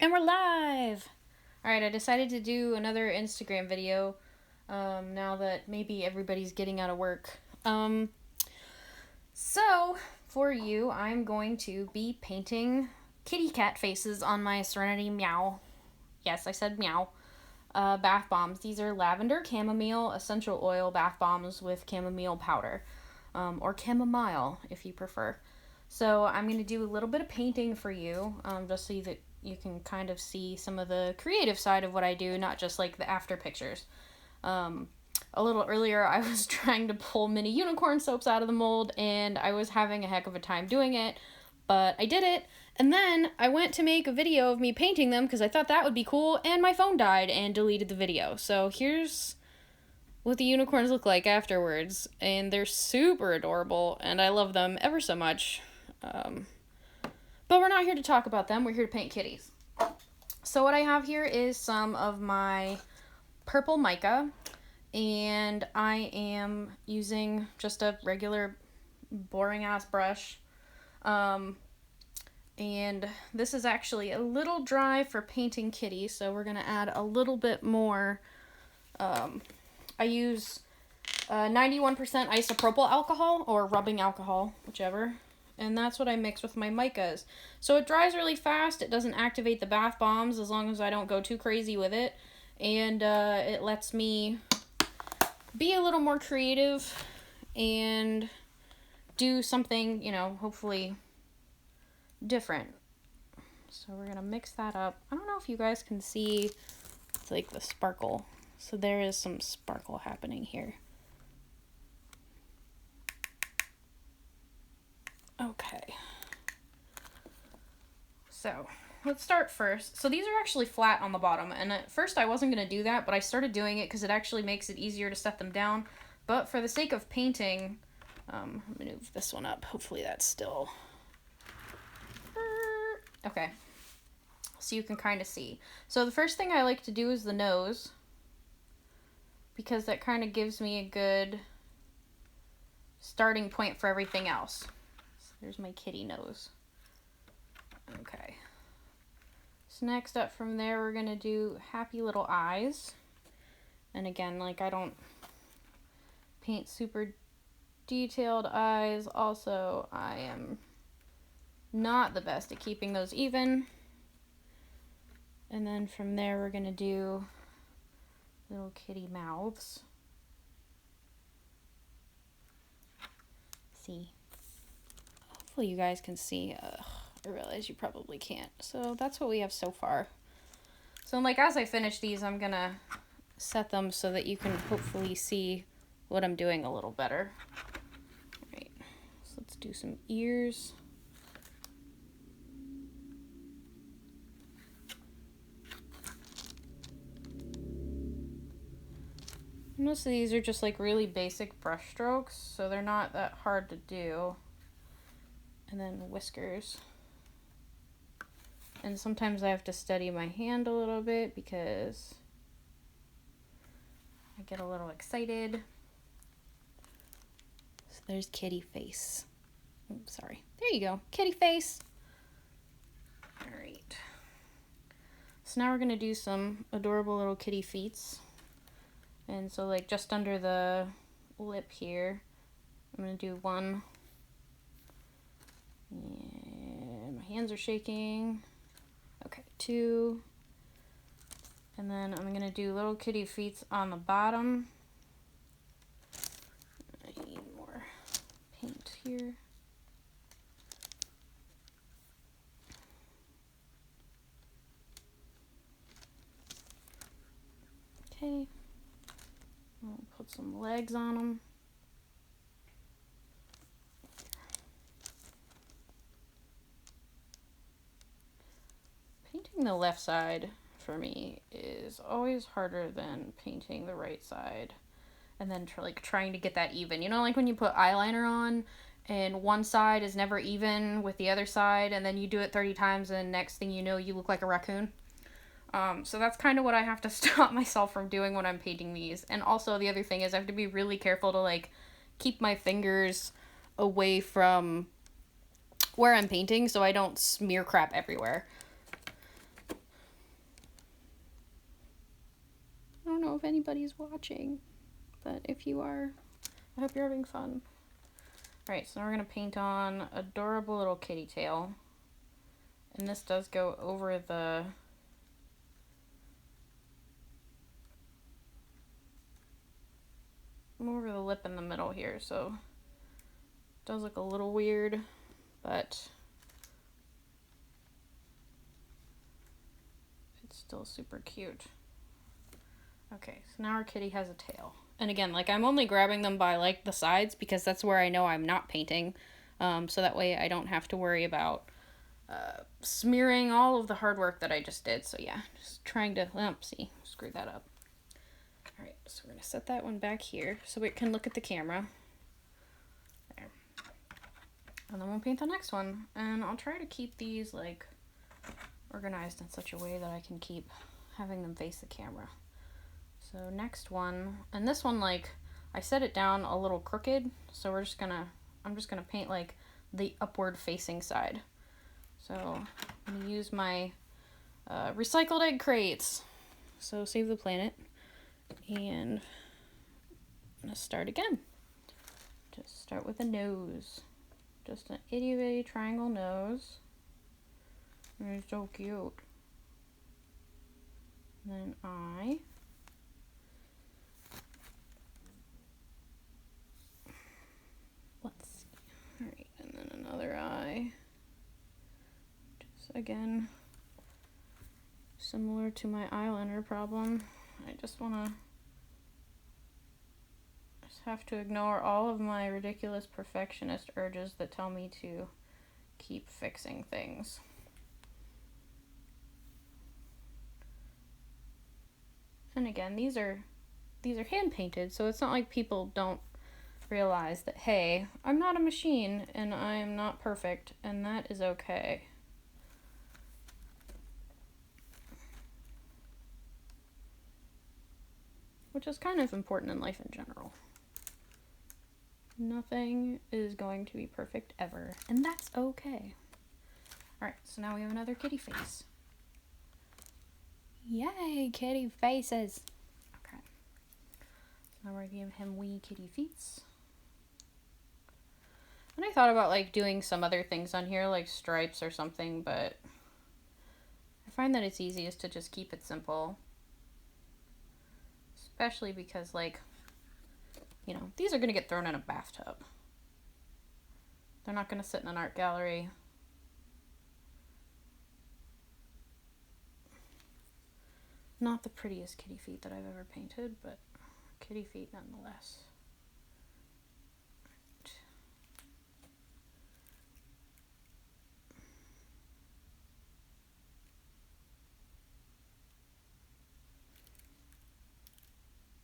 And we're live! Alright, I decided to do another Instagram video now that maybe everybody's getting out of work. So, for you, I'm going to be painting kitty cat faces on my Serenity Meow. Yes, I said meow. Bath bombs. These are Lavender Chamomile essential oil bath bombs with chamomile powder. Or chamomile, if you prefer. So I'm going to do a little bit of painting for you, just so that you can kind of see some of the creative side of what I do, not just like the after pictures. A little earlier, I was trying to pull mini unicorn soaps out of the mold, and I was having a heck of a time doing it, but I did it. And then I went to make a video of me painting them because I thought that would be cool, and my phone died and deleted the video. So here's what the unicorns look like afterwards, and they're super adorable, and I love them ever so much. But we're not here to talk about them, we're here to paint kitties. So what I have here is some of my purple mica, and I am using just a regular boring ass brush. And this is actually a little dry for painting kitties, so we're gonna add a little bit more. I use 91% isopropyl alcohol, or rubbing alcohol, whichever. And that's what I mix with my micas. So it dries really fast. It doesn't activate the bath bombs as long as I don't go too crazy with it. And it lets me be a little more creative and do something, you know, hopefully different. So we're going to mix that up. I don't know if you guys can see, it's like the sparkle. So there is some sparkle happening here. Okay. So let's start first. So these are actually flat on the bottom, and at first I wasn't going to do that, but I started doing it because it actually makes it easier to set them down. But for the sake of painting, I'm going to move this one up. Hopefully that's still... Okay. So you can kind of see. So the first thing I like to do is the nose, because that kind of gives me a good starting point for everything else. So there's my kitty nose. Okay. So next up from there, we're going to do happy little eyes. And again, like, I don't paint super detailed eyes. Also, I am not the best at keeping those even. And then from there, we're going to do little kitty mouths. See? Hopefully you guys can see. I realize you probably can't. So that's what we have so far. So like as I finish these, I'm going to set them so that you can hopefully see what I'm doing a little better. All right. So let's do some ears. Most of these are just like really basic brush strokes, so they're not that hard to do. And then whiskers. And sometimes I have to steady my hand a little bit because I get a little excited. So there's kitty face. Oops, sorry. There you go. Kitty face. All right. So now we're going to do some adorable little kitty feets. And so like just under the lip here, I'm going to do one. And my hands are shaking. Okay, 2. And then I'm going to do little kitty feet on the bottom. I need more paint here. Okay. I'll put some legs on them. Painting the left side for me is always harder than painting the right side. And then trying to get that even. You know, like when you put eyeliner on and one side is never even with the other side, and then you do it 30 times and next thing you know you look like a raccoon. So that's kind of what I have to stop myself from doing when I'm painting these. And also the other thing is I have to be really careful to like keep my fingers away from where I'm painting so I don't smear crap everywhere. don't know if anybody's watching, but if you are, I hope you're having fun. Alright, so now we're going to paint on adorable little kitty tail. And this does go over the lip in the middle here, so it does look a little weird, but it's still super cute. Okay, so now our kitty has a tail. And again, like, I'm only grabbing them by, like, the sides because that's where I know I'm not painting. So that way I don't have to worry about smearing all of the hard work that I just did. So yeah, just trying to, see, screwed that up. Alright, so we're going to set that one back here so we can look at the camera. There. And then we'll paint the next one. And I'll try to keep these, like, organized in such a way that I can keep having them face the camera. So next one, and this one, like, I set it down a little crooked, so I'm just gonna paint, like, the upward facing side. So I'm gonna use my recycled egg crates. So save the planet, and I'm gonna start again. Just start with a nose. Just an itty bitty triangle nose. And it's so cute. And then eye. Let's see. Alright, and then another eye. Just again, similar to my eyeliner problem. I just have to ignore all of my ridiculous perfectionist urges that tell me to keep fixing things. And again, these are hand painted, so it's not like people don't realize that, hey, I'm not a machine and I'm not perfect, and that is okay. Which is kind of important in life in general. Nothing is going to be perfect ever, and that's okay. Alright, so now we have another kitty face. Yay, kitty faces! Okay. So now we're gonna give him wee kitty feets. And I thought about, like, doing some other things on here, like stripes or something, but I find that it's easiest to just keep it simple. Especially because, like, you know, these are going to get thrown in a bathtub. They're not going to sit in an art gallery. Not the prettiest kitty feet that I've ever painted, but kitty feet nonetheless.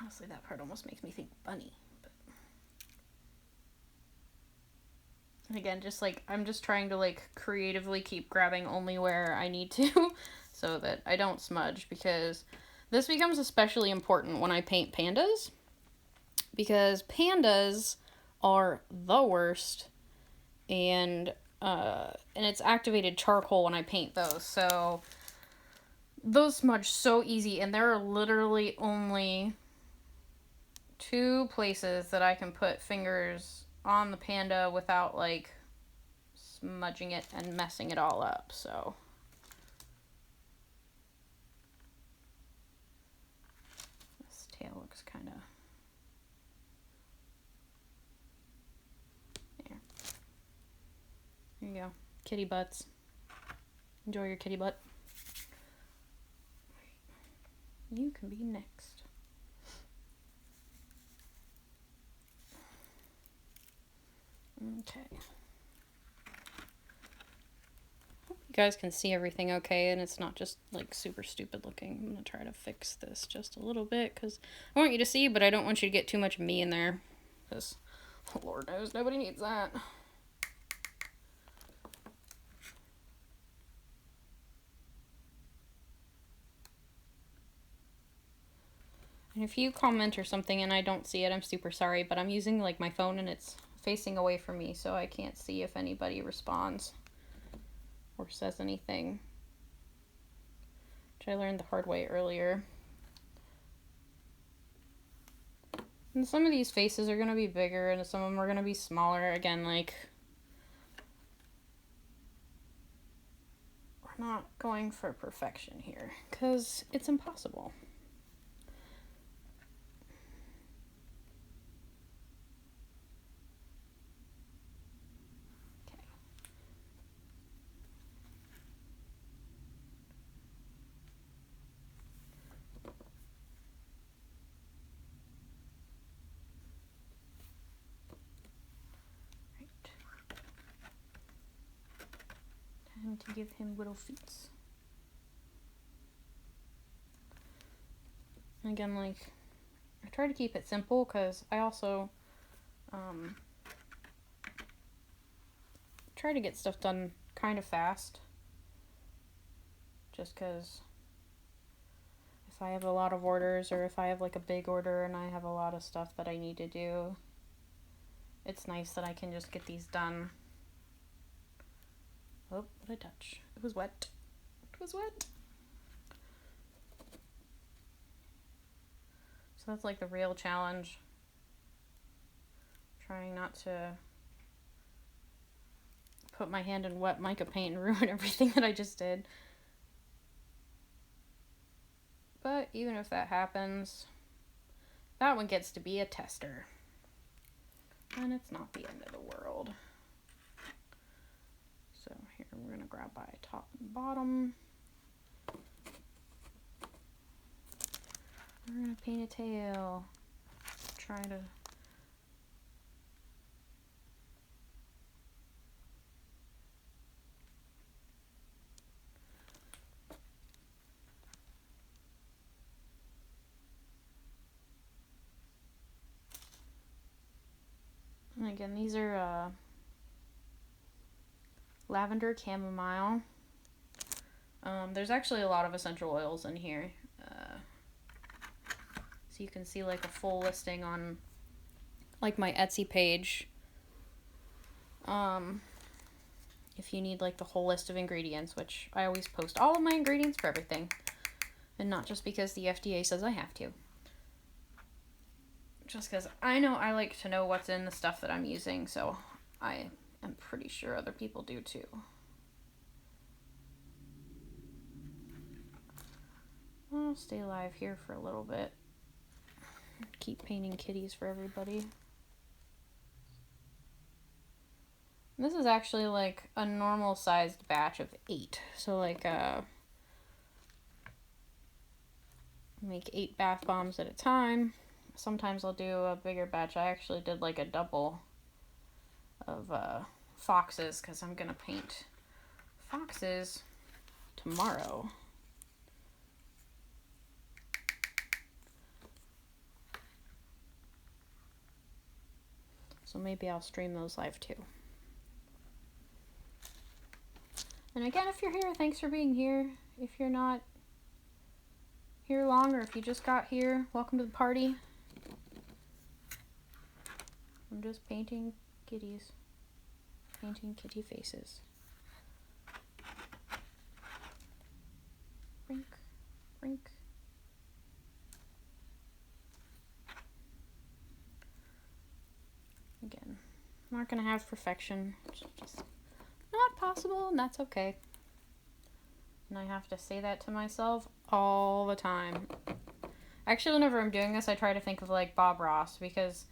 Honestly, that part almost makes me think bunny. But... And again, just like, I'm just trying to, like, creatively keep grabbing only where I need to so that I don't smudge, because this becomes especially important when I paint pandas, because pandas are the worst, and it's activated charcoal when I paint those, so those smudge so easy, and there are literally only 2 places that I can put fingers on the panda without, like, smudging it and messing it all up, so. This tail looks kind of... There. There you go. Kitty butts. Enjoy your kitty butt. You can be next. Okay. Hope you guys can see everything okay and it's not just, like, super stupid looking. I'm gonna try to fix this just a little bit because I want you to see, but I don't want you to get too much of me in there, because Lord knows nobody needs that. And if you comment or something and I don't see it, I'm super sorry, but I'm using, like, my phone and it's facing away from me, so I can't see if anybody responds or says anything, which I learned the hard way earlier. And some of these faces are going to be bigger and some of them are going to be smaller. Again, like, we're not going for perfection here because it's impossible. Time to give him little feet. Again, like, I try to keep it simple because I also try to get stuff done kind of fast. Just because if I have a lot of orders or if I have like a big order and I have a lot of stuff that I need to do, it's nice that I can just get these done. Oh, what did I touch? It was wet. It was wet. So that's like the real challenge. Trying not to put my hand in wet mica paint and ruin everything that I just did. But even if that happens, that one gets to be a tester. And it's not the end of the world. So here we're going to grab by top and bottom. We're going to paint a tail. Try to... And again, these are Lavender Chamomile. There's actually a lot of essential oils in here. So you can see like a full listing on like my Etsy page. If you need like the whole list of ingredients, which I always post all of my ingredients for everything. And not just because the FDA says I have to. Just because I know I like to know what's in the stuff that I'm using, so I am pretty sure other people do too. I'll stay live here for a little bit. Keep painting kitties for everybody. This is actually like a normal sized batch of 8. So like make 8 bath bombs at a time. Sometimes I'll do a bigger batch. I actually did like a double of foxes because I'm gonna paint foxes tomorrow. So maybe I'll stream those live too. And again, if you're here, thanks for being here. If you're not here long or if you just got here, welcome to the party. I'm just painting kitties. Painting kitty faces. Rink, rink. Again, I'm not gonna have perfection. It's just not possible, and that's okay. And I have to say that to myself all the time. Actually, whenever I'm doing this, I try to think of like Bob Ross because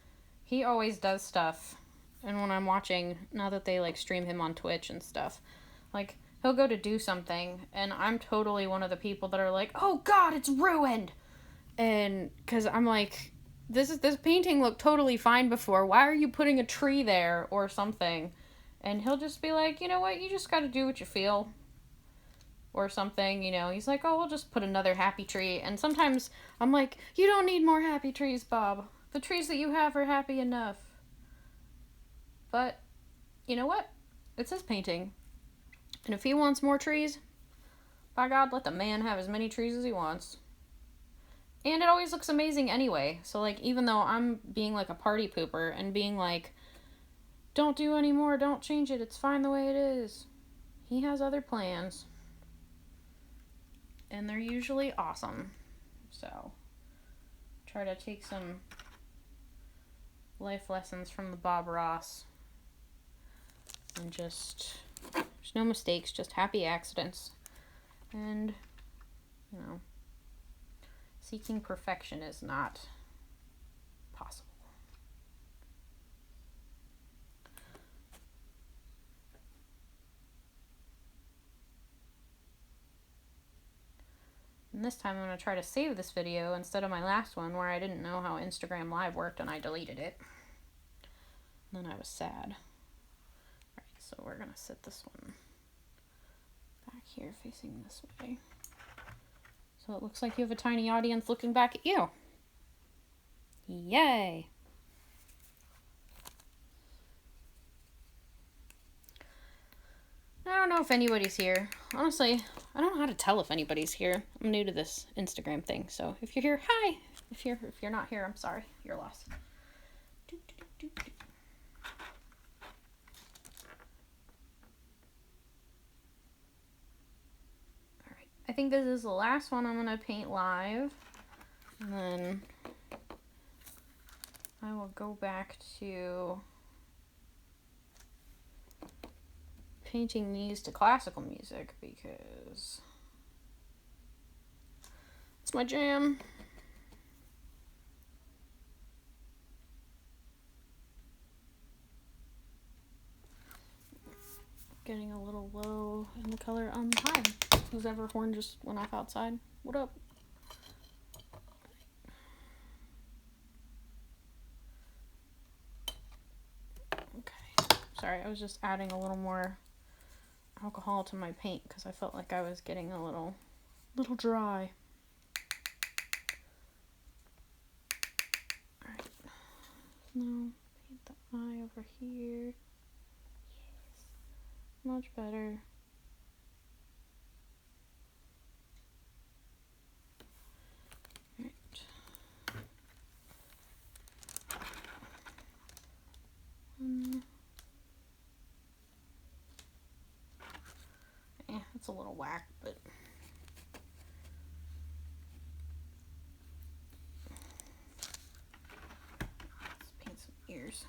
he always does stuff. And when I'm watching, now that they like stream him on Twitch and stuff, like he'll go to do something and I'm totally one of the people that are like, oh God, it's ruined. And cause I'm like, this painting looked totally fine before. Why are you putting a tree there or something? And he'll just be like, you know what? You just got to do what you feel or something, you know. He's like, oh, we'll just put another happy tree. And sometimes I'm like, you don't need more happy trees, Bob. The trees that you have are happy enough. But, you know what? It's his painting. And if he wants more trees, by God, let the man have as many trees as he wants. And it always looks amazing anyway. So, like, even though I'm being, like, a party pooper and being like, don't do any more, don't change it, it's fine the way it is. He has other plans. And they're usually awesome. So, try to take some life lessons from the Bob Ross. And just, there's no mistakes, just happy accidents. And, you know, seeking perfection is not possible. And this time I'm going to try to save this video instead of my last one where I didn't know how Instagram Live worked and I deleted it. And then I was sad. Alright, so we're going to sit this one back here facing this way. So it looks like you have a tiny audience looking back at you. Yay! I don't know if anybody's here. Honestly, I don't know how to tell if anybody's here. I'm new to this Instagram thing, so if you're here, hi! If you're not here, I'm sorry. You're lost. Alright, I think this is the last one I'm going to paint live. And then I will go back to painting these to classical music because it's my jam. Getting a little low in the color. Hi. Whose ever horn just went off outside? What up? Okay. Sorry, I was just adding a little more alcohol to my paint because I felt like I was getting a little dry. Alright. Now paint the eye over here. Yes. Much better. Alright. It's a little whack, but let's paint some ears.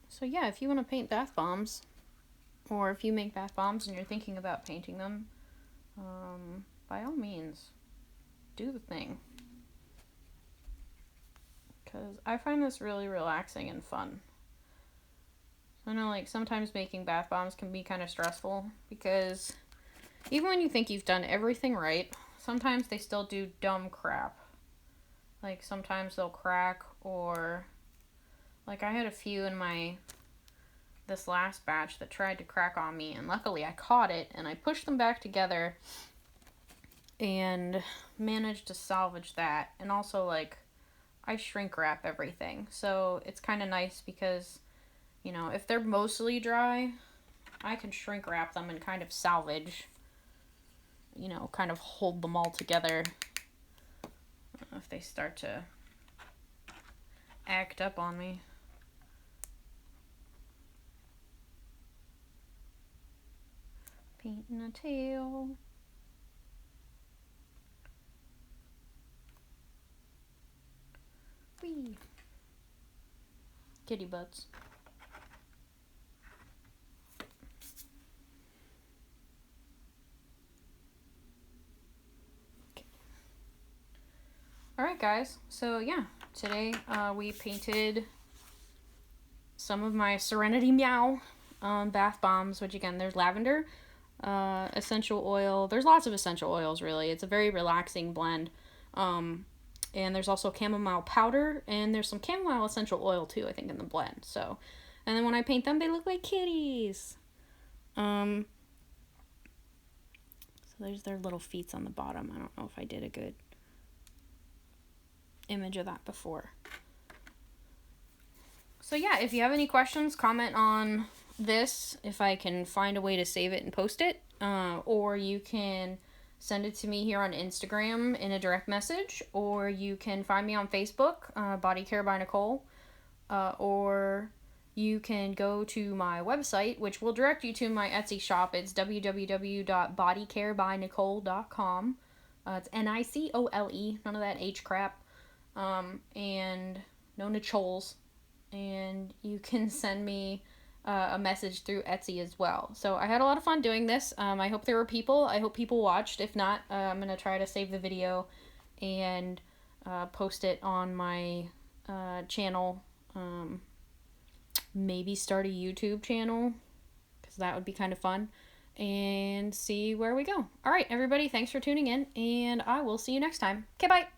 So yeah, if you want to paint bath bombs, or if you make bath bombs and you're thinking about painting them, by all means, do the thing. Because I find this really relaxing and fun. I know, like, sometimes making bath bombs can be kind of stressful because even when you think you've done everything right, sometimes they still do dumb crap. Like, sometimes they'll crack, or like I had a few in this last batch that tried to crack on me, and luckily I caught it and I pushed them back together and managed to salvage that. And also, like, I shrink wrap everything, so it's kind of nice because, you know, if they're mostly dry, I can shrink wrap them and kind of salvage, you know, kind of hold them all together if they start to act up on me. Painting a tail. Whee! Kitty butts. Okay. Alright guys, so yeah, today we painted some of my Serenity Meow bath bombs, which again, there's lavender, essential oil. There's lots of essential oils, really. It's a very relaxing blend. And there's also chamomile powder, and there's some chamomile essential oil too, I think, in the blend. So, and then when I paint them, they look like kitties. So there's their little feet on the bottom. I don't know if I did a good image of that before. So yeah, if you have any questions, comment on this if I can find a way to save it and post it, or you can send it to me here on Instagram in a direct message, or you can find me on Facebook, Body Care by Nicole, or you can go to my website, which will direct you to my Etsy shop. It's www.bodycarebynicole.com. It's Nicole, none of that H crap, and no Nicoles. And you can send me a message through Etsy as well. So I had a lot of fun doing this. I hope there were people. I hope people watched. If not, I'm going to try to save the video and post it on my channel. Maybe start a YouTube channel, because that would be kind of fun, and see where we go. All right, everybody, thanks for tuning in, and I will see you next time. Okay, bye.